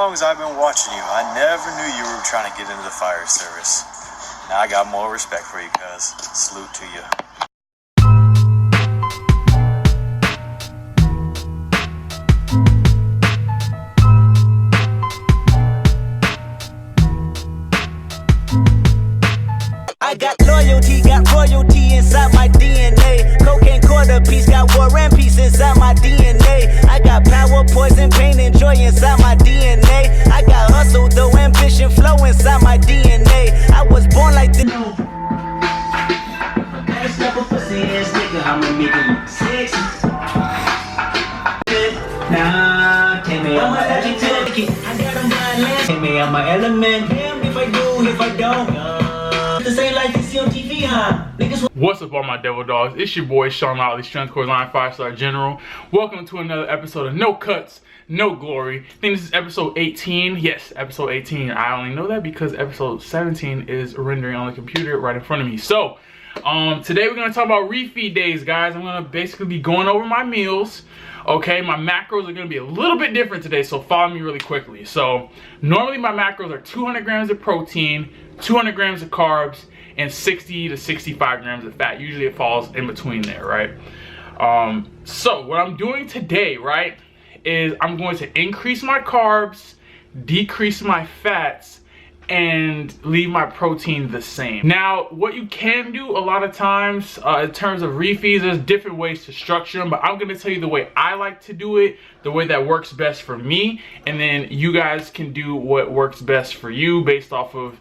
long as I've been watching you, I never knew you were trying to get into the fire service. Now I got more respect for you, cuz. Salute to you. I got loyalty, got royalty inside my DNA. Cocaine quarter piece, got war and peace inside my DNA. I got power, poison, pain, and joy inside my DNA. I got hustle, though, ambition, flow inside my DNA. I was born like this. Last couple pussy ass nigga, I'ma make it look sexy. Nah, take me out my element. I got a mind last. Take me out my element. Damn if I do, if I don't. This ain't like this on TV, huh? What's up, all my devil dogs? It's your boy Sean Out, the Strength Corps Line 5-star General. Welcome to another episode of No Cuts, No Glory. I think this is episode 18. Yes, episode 18. I only know that because episode 17 is rendering on the computer right in front of me. So, today we're gonna talk about refeed days, guys. I'm gonna basically be going over my meals. Okay, my macros are gonna be a little bit different today, so follow me really quickly. So, normally my macros are 200 grams of protein, 200 grams of carbs, and 60 to 65 grams of fat. Usually it falls in between there, right? So what I'm doing today, right, is I'm going to increase my carbs, decrease my fats, and leave my protein the same. Now, what you can do a lot of times in terms of refeeds, there's different ways to structure them, but I'm gonna tell you the way I like to do it, the way that works best for me, and then you guys can do what works best for you based off of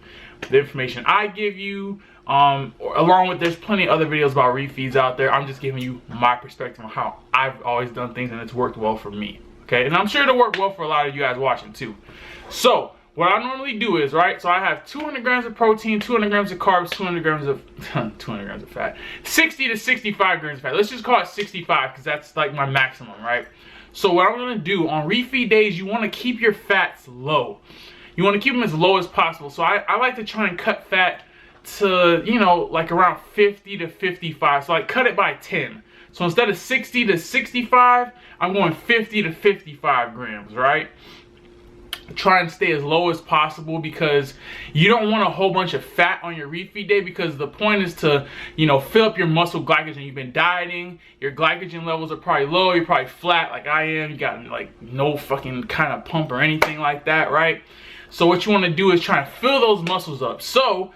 the information I give you, along with there's plenty of other videos about refeeds out there. I'm just giving you my perspective on how I've always done things, and it's worked well for me, okay? And I'm sure it'll work well for a lot of you guys watching too. So what I normally do is, right, so I have 200 grams of protein, 200 grams of carbs, 200 grams of 200 grams of fat, 60 to 65 grams of fat. Let's just call it 65 because that's like my maximum, right? So what I'm gonna do on refeed days, you want to keep your fats low. You want to keep them as low as possible. So I like to try and cut fat to, you know, like around 50 to 55. So I cut it by 10. So instead of 60 to 65, I'm going 50 to 55 grams, right? Try and stay as low as possible because you don't want a whole bunch of fat on your refeed day, because the point is to, you know, fill up your muscle glycogen. You've been dieting, your glycogen levels are probably low, you're probably flat like I am, you got like no fucking kind of pump or anything like that, right? So what you want to do is try and fill those muscles up. So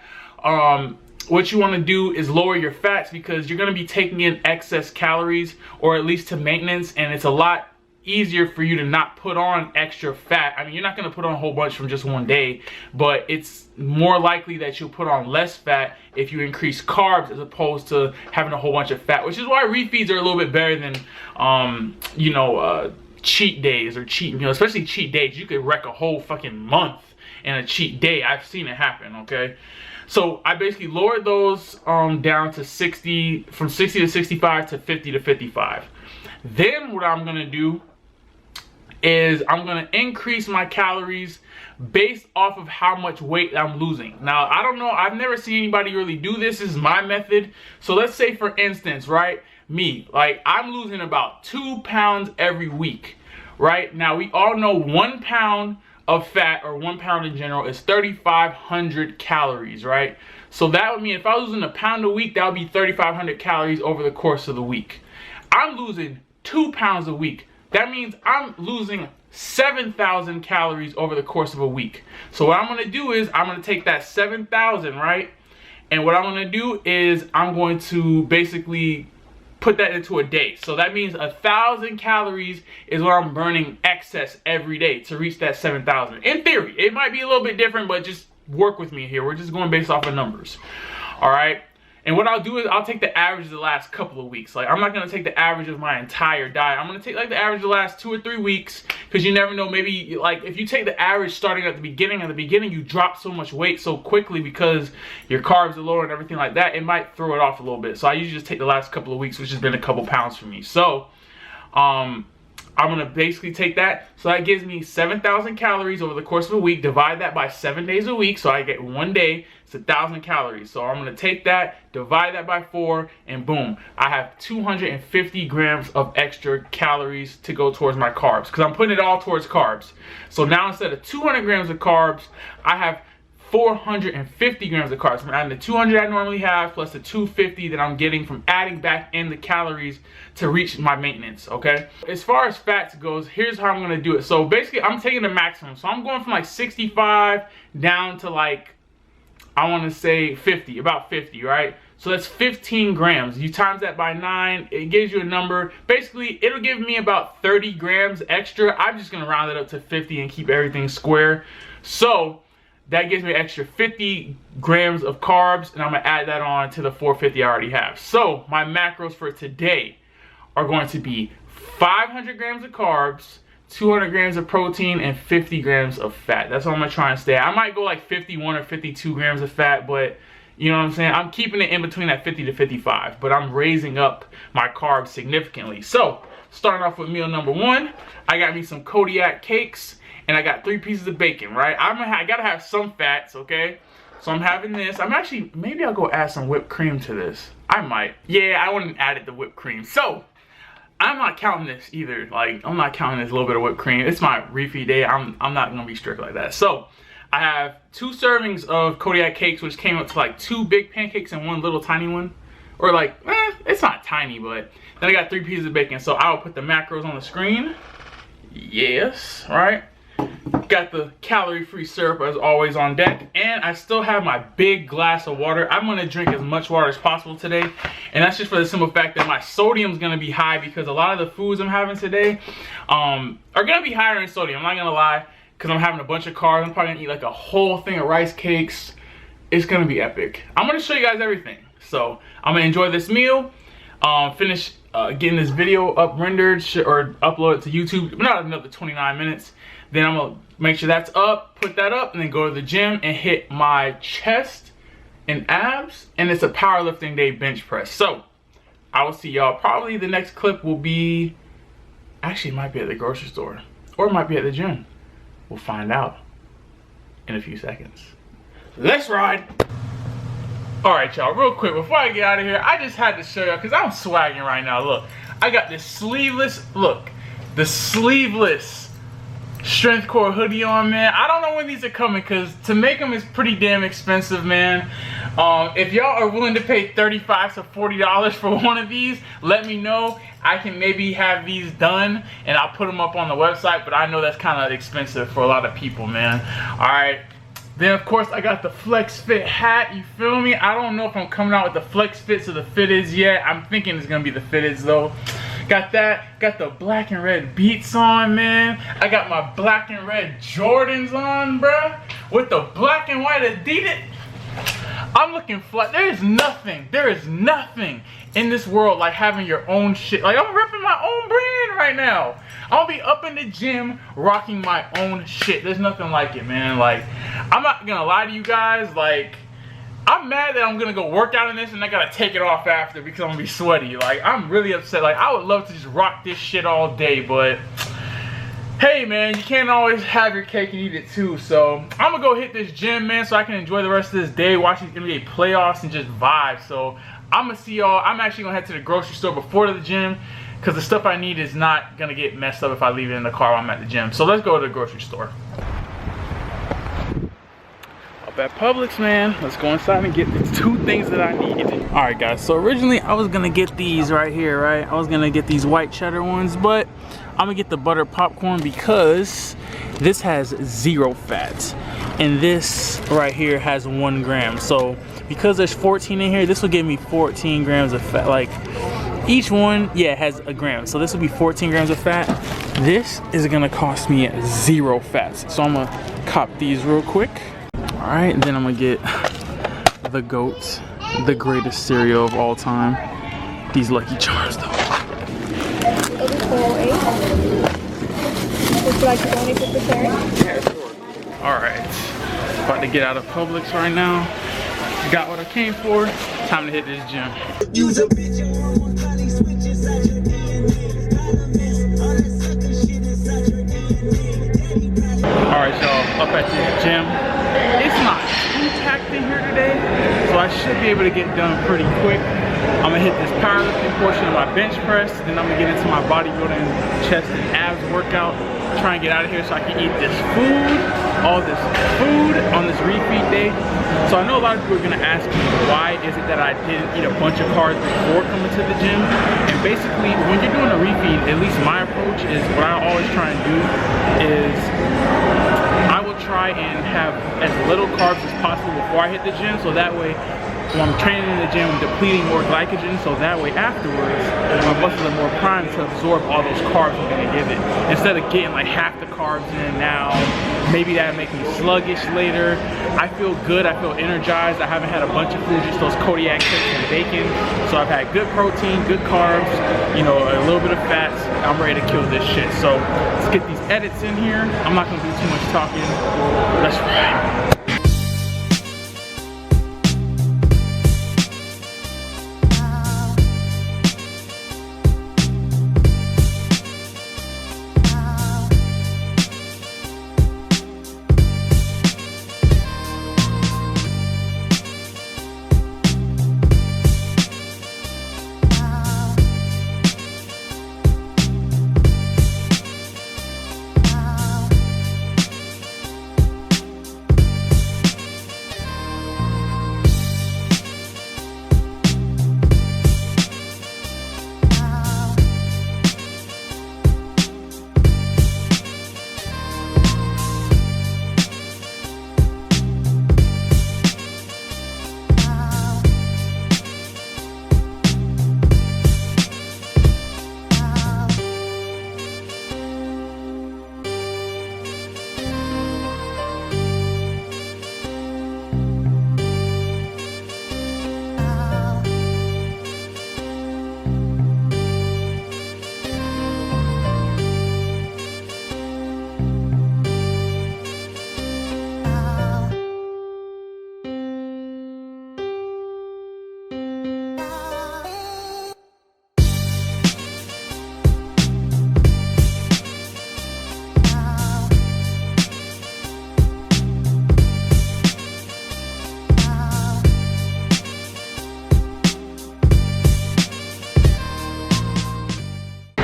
what you want to do is lower your fats, because you're going to be taking in excess calories, or at least to maintenance, and it's a lot easier for you to not put on extra fat. I mean, you're not going to put on a whole bunch from just one day, but it's more likely that you'll put on less fat if you increase carbs as opposed to having a whole bunch of fat, which is why refeeds are a little bit better than cheat days or especially cheat days. You could wreck a whole fucking month in a cheat day. I've seen it happen, okay? So I basically lowered those down to 60, from 60 to 65 to 50 to 55. Then what I'm gonna do is I'm gonna increase my calories based off of how much weight I'm losing. Now, I don't know, I've never seen anybody really do this. This is my method. So let's say, for instance, right, me, like I'm losing about 2 pounds every week, right? Now, we all know 1 pound of fat, or 1 pound in general, is 3,500 calories, right? So that would mean if I was losing a pound a week, that would be 3,500 calories over the course of the week. I'm losing 2 pounds a week. That means I'm losing 7,000 calories over the course of a week. So what I'm going to do is I'm going to take that 7,000, right? And what I'm going to do is I'm going to basically put that into a day. So that means 1,000 calories is what I'm burning excess every day to reach that 7,000. In theory, it might be a little bit different, but just work with me here. We're just going based off of numbers. All right. And what I'll do is I'll take the average of the last couple of weeks. Like, I'm not going to take the average of my entire diet. I'm going to take like the average of the last 2 or 3 weeks, because you never know, maybe like if you take the average starting at the beginning you drop so much weight so quickly because your carbs are lower and everything like that, it might throw it off a little bit. So I usually just take the last couple of weeks, which has been a couple pounds for me. So I'm gonna basically take that, so that gives me 7,000 calories over the course of a week. Divide that by 7 days a week, so I get 1 day, it's 1,000 calories. So I'm gonna take that, divide that by 4, and boom, I have 250 grams of extra calories to go towards my carbs, because I'm putting it all towards carbs. So now instead of 200 grams of carbs, I have 450 grams of carbs. I'm adding the 200 I normally have plus the 250 that I'm getting from adding back in the calories to reach my maintenance, okay? As far as fats goes, here's how I'm gonna do it. So basically, I'm taking the maximum. So I'm going from like 65 down to like, I wanna say 50, about 50, right? So that's 15 grams. You times that by 9, it gives you a number. Basically, it'll give me about 30 grams extra. I'm just gonna round it up to 50 and keep everything square. So that gives me an extra 50 grams of carbs, and I'm gonna add that on to the 450 I already have. So my macros for today are going to be 500 grams of carbs, 200 grams of protein, and 50 grams of fat. That's what I'm gonna try and stay at. I might go like 51 or 52 grams of fat, but you know what I'm saying? I'm keeping it in between that 50 to 55, but I'm raising up my carbs significantly. So starting off with meal number 1, I got me some Kodiak cakes, and I got 3 pieces of bacon, right? I gotta have some fats, okay? So I'm having this. I'm actually, maybe I'll go add some whipped cream to this. I might. Yeah, I wouldn't add it to whipped cream. So I'm not counting this either. Like, I'm not counting this little bit of whipped cream. It's my refeed day. I'm not gonna be strict like that. So I have 2 servings of Kodiak cakes, which came up to like 2 big pancakes and 1 little tiny one. Or like, it's not tiny, but then I got 3 pieces of bacon. So I'll put the macros on the screen. Yes, right? Got the calorie-free syrup as always on deck, and I still have my big glass of water. I'm gonna drink as much water as possible today, and that's just for the simple fact that my sodium's gonna be high, because a lot of the foods I'm having today are gonna be higher in sodium. I'm not gonna lie, because I'm having a bunch of carbs. I'm probably gonna eat like a whole thing of rice cakes. It's gonna be epic. I'm gonna show you guys everything. So I'm gonna enjoy this meal, finish getting this video up rendered or upload it to YouTube. Not another 29 minutes. Then I'm gonna make sure that's up, put that up, and then go to the gym and hit my chest and abs. And it's a powerlifting day bench press. So I will see y'all. Probably the next clip will be, actually it might be at the grocery store, or it might be at the gym. We'll find out in a few seconds. Let's ride. All right, y'all, real quick, before I get out of here, I just had to show y'all, because I'm swagging right now. Look, I got this sleeveless, look, the sleeveless Strength Corps hoodie on, man. I don't know when these are coming, because to make them is pretty damn expensive, man. If y'all are willing to pay $35 to $40 for one of these, let me know. I can maybe have these done, and I'll put them up on the website, but I know that's kind of expensive for a lot of people, man. All right. Then, of course, I got the Flex Fit hat, you feel me? I don't know if I'm coming out with the Flex Fits or the Fitteds yet. I'm thinking it's going to be the Fitteds, though. Got that. Got the black and red Beats on, man. I got my black and red Jordans on, bruh. With the black and white Adidas. I'm looking fly. There is nothing in this world like having your own shit. Like, I'm repping my own brand right now. I'll be up in the gym rocking my own shit. There's nothing like it, man. Like, I'm not gonna lie to you guys. Like, I'm mad that I'm gonna go work out in this and I gotta take it off after because I'm gonna be sweaty. Like, I'm really upset. Like, I would love to just rock this shit all day, but hey, man, you can't always have your cake and eat it too. So I'm gonna go hit this gym, man, so I can enjoy the rest of this day, watch these NBA playoffs and just vibe. So I'm gonna see y'all. I'm actually gonna head to the grocery store before the gym, because the stuff I need is not gonna get messed up if I leave it in the car while I'm at the gym. So let's go to the grocery store. Up at Publix, man. Let's go inside and get the 2 things that I need. All right, guys. So originally I was gonna get these right here, right? I was gonna get these white cheddar ones, but I'm gonna get the butter popcorn because this has 0 fat, and this right here has 1 gram. So because there's 14 in here, this will give me 14 grams of fat. Like, each one, yeah, has a gram. So this will be 14 grams of fat. This is gonna cost me 0 fats. So I'm gonna cop these real quick. All right, then I'm gonna get the GOAT, the greatest cereal of all time. These Lucky Charms, though. Would you like to donate to the charity? Yeah, sure. All right, about to get out of Publix right now. Got what I came for. Time to hit this gym. Use a bitch, your hormone probably switch inside your DNA. up at this gym. It's not too packed in here today, so I should be able to get done pretty quick. I'm gonna hit this powerlifting portion of my bench press, then I'm gonna get into my bodybuilding chest and abs workout. Try and get out of here so I can eat this food, all this food on this refeed day. So I know a lot of people are gonna ask me, why is it that I didn't eat a bunch of carbs before coming to the gym? And basically, when you're doing a refeed, at least my approach is, what I always try and do is, I will try and have as little carbs as possible before I hit the gym, so that way when I'm training in the gym, I'm depleting more glycogen, so that way afterwards, my muscles are more primed to absorb all those carbs I'm gonna give it. Instead of getting like half the carbs in now, maybe that'll make me sluggish later. I feel good, I feel energized. I haven't had a bunch of food, just those Kodiak cakes and bacon. So I've had good protein, good carbs, you know, a little bit of fats. I'm ready to kill this shit. So let's get these edits in here. I'm not gonna do too much talking. Let's ride.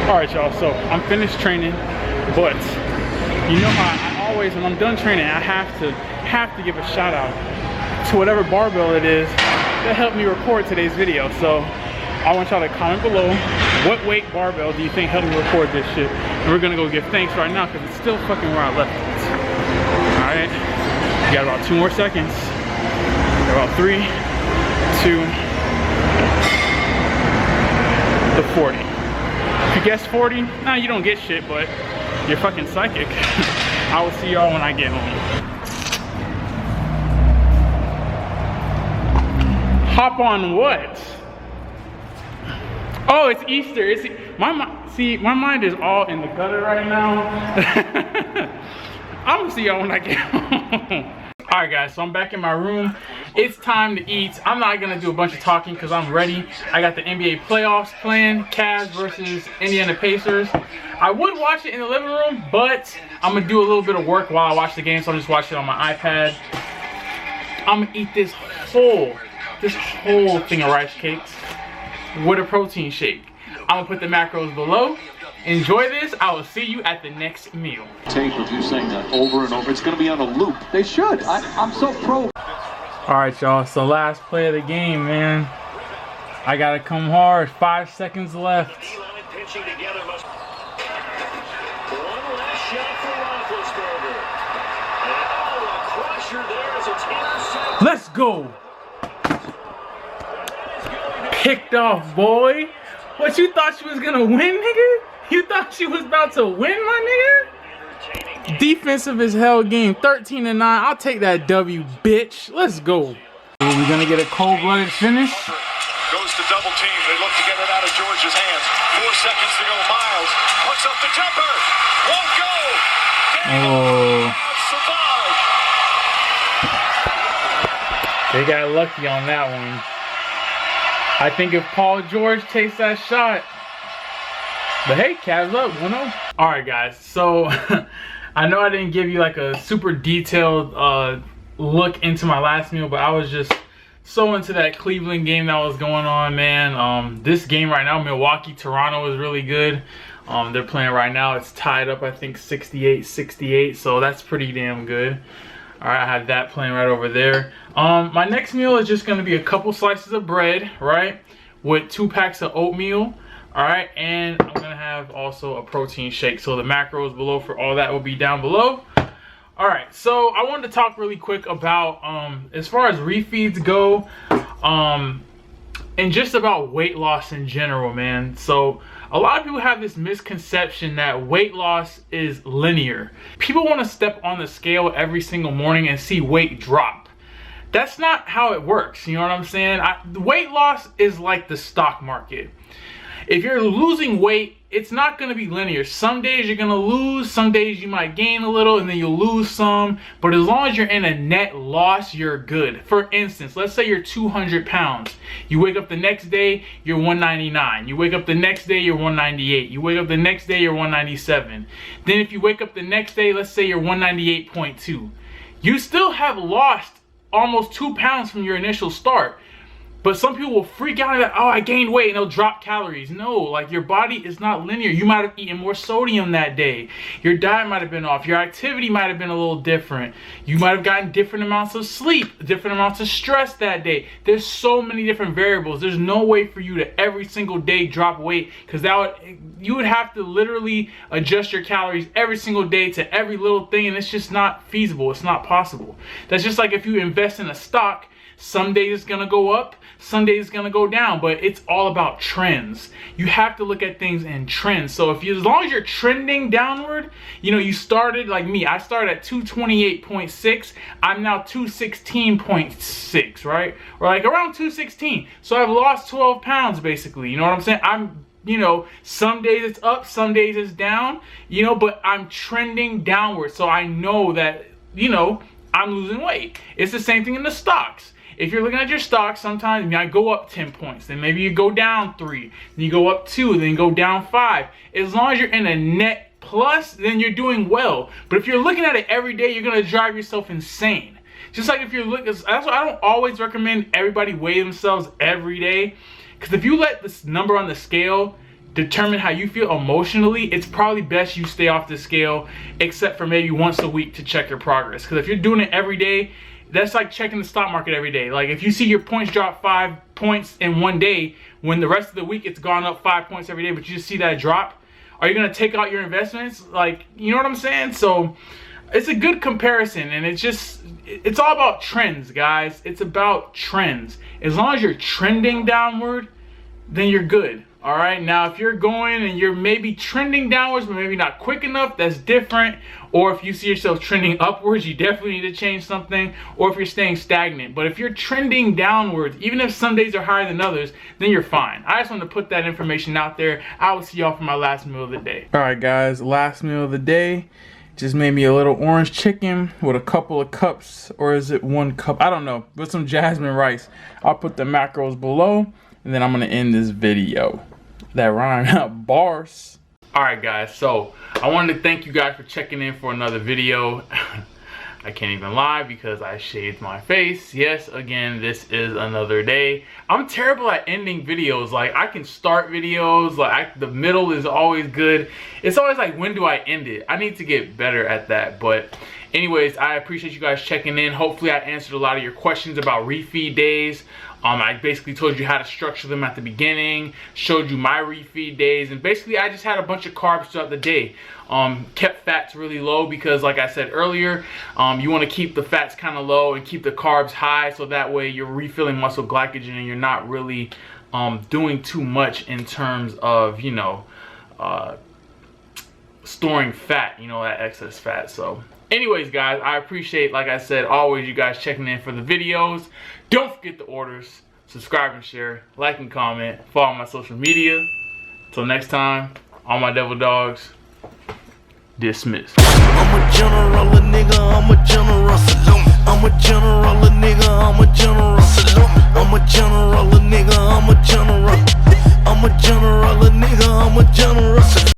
Alright y'all, so I'm finished training, but you know how I always, when I'm done training, I have to give a shout out to whatever barbell it is that helped me record today's video. So I want y'all to comment below, what weight barbell do you think helped me record this shit? And we're gonna go give thanks right now because it's still fucking where I left it. Alright, we got about 2 more seconds. About 3, 2, the 40. If you guess 40, nah, you don't get shit, but you're fucking psychic. I will see y'all when I get home. Hop on what? Oh, it's Easter. It's my mind is all in the gutter right now. I'm gonna see y'all when I get home. Alright guys, so I'm back in my room. It's time to eat. I'm not gonna do a bunch of talking because I'm ready. I got the NBA playoffs planned, Cavs versus Indiana Pacers. I would watch it in the living room, but I'm gonna do a little bit of work while I watch the game, so I'm just watching it on my iPad. I'm gonna eat this whole thing of rice cakes with a protein shake. I'm gonna put the macros below. Enjoy this. I will see you at the next meal. Tape of you saying that over and over. It's going to be on a loop. They should. I'm so pro. All right, y'all. So last play of the game, man. I got to come hard. 5 seconds left. Let's go. Picked off, boy. What, you thought she was going to win, nigga? You thought she was about to win, my nigga? Defensive as hell game, 13-9. I'll take that W, bitch. Let's go. We're gonna get a cold-blooded finish. Goes to double team. They look to get it out of George's hands. 4 seconds to go. Miles puts up the jumper. Won't go. Oh. Survive. They got lucky on that one. I think if Paul George takes that shot. But hey, Cavs up, 1-0. Alright guys, so I know I didn't give you like a super detailed look into my last meal, but I was just so into that Cleveland game that was going on, man. This game right now, Milwaukee, Toronto, is really good. They're playing right now. It's tied up, I think, 68-68, so that's pretty damn good. All right, I had that playing right over there. My next meal is just going to be a couple slices of bread, right, with 2 packs of oatmeal. All right, and I'm going to have also a protein shake. So the macros below for all that will be down below. All right, so I wanted to talk really quick about as far as refeeds go, and just about weight loss in general, man. So a lot of people have this misconception that weight loss is linear. People want to step on the scale every single morning and see weight drop. That's not how it works, you know what I'm saying? Weight loss is like the stock market. If you're losing weight, it's not going to be linear. Some days you're going to lose, some days you might gain a little, and then you'll lose some. But as long as you're in a net loss, you're good. For instance, let's say you're 200 pounds. You wake up the next day, you're 199. You wake up the next day, you're 198. You wake up the next day, you're 197. Then if you wake up the next day, let's say you're 198.2. You still have lost almost 2 pounds from your initial start. But some people will freak out that, oh, I gained weight, and they'll drop calories. No, like, your body is not linear. You might have eaten more sodium that day. Your diet might have been off. Your activity might have been a little different. You might have gotten different amounts of sleep, different amounts of stress that day. There's so many different variables. There's no way for you to every single day drop weight, because you would have to literally adjust your calories every single day to every little thing, and it's just not feasible. It's not possible. That's just like if you invest in a stock. Some days it's going to go up, some days it's going to go down, but it's all about trends. You have to look at things in trends. So as long as you're trending downward, you know, you started like me. I started at 228.6. I'm now 216.6, right? Or like around 216. So I've lost 12 pounds basically. You know what I'm saying? You know, some days it's up, some days it's down, you know, but I'm trending downward. So I know that, you know, I'm losing weight. It's the same thing in the stocks. If you're looking at your stocks, sometimes you might go up 10 points. Then maybe you go down 3. Then you go up 2. Then you go down 5. As long as you're in a net plus, then you're doing well. But if you're looking at it every day, you're going to drive yourself insane. Just like if you're looking, that's why I don't always recommend everybody weigh themselves every day. Because if you let this number on the scale determine how you feel emotionally, it's probably best you stay off the scale, except for maybe once a week to check your progress. Because if you're doing it every day, that's like checking the stock market every day. Like if you see your points drop 5 points in one day, when the rest of the week it's gone up 5 points every day, but you just see that drop, are you going to take out your investments? Like, you know what I'm saying? So it's a good comparison, and it's all about trends, guys. It's about trends. As long as you're trending downward, then you're good. All right, now if you're going and you're maybe trending downwards but maybe not quick enough, that's different. Or if you see yourself trending upwards, you definitely need to change something. Or if you're staying stagnant. But if you're trending downwards, even if some days are higher than others, then you're fine. I just want to put that information out there. I will see y'all for my last meal of the day. All right, guys, last meal of the day. Just made me a little orange chicken with a couple of cups, or is it 1 cup? I don't know, with some jasmine rice. I'll put the macros below, and then I'm gonna end this video. That rhyme. Bars. Alright guys, so I wanted to thank you guys for checking in for another video. I can't even lie because I shaved my face. Yes, again, this is another day. I'm terrible at ending videos. Like, I can start videos, like the middle is always good. It's always like, when do I end it? I need to get better at that. But anyways, I appreciate you guys checking in. Hopefully I answered a lot of your questions about refeed days. I basically told you how to structure them at the beginning, showed you my refeed days, and basically I just had a bunch of carbs throughout the day. Kept fats really low because, like I said earlier, you want to keep the fats kind of low and keep the carbs high, so that way you're refilling muscle glycogen and you're not really doing too much in terms of, you know, storing fat, you know, that excess fat. So anyways, guys, I appreciate, like I said, always you guys checking in for the videos. Don't forget the orders. Subscribe and share. Like and comment. Follow my social media. Till next time, all my devil dogs, dismissed. I'm a general, a nigga, I'm a general. I'm a general, a nigga, I'm a general. I'm a general, a nigga, I'm a general. I'm a general, a nigga, I'm a general.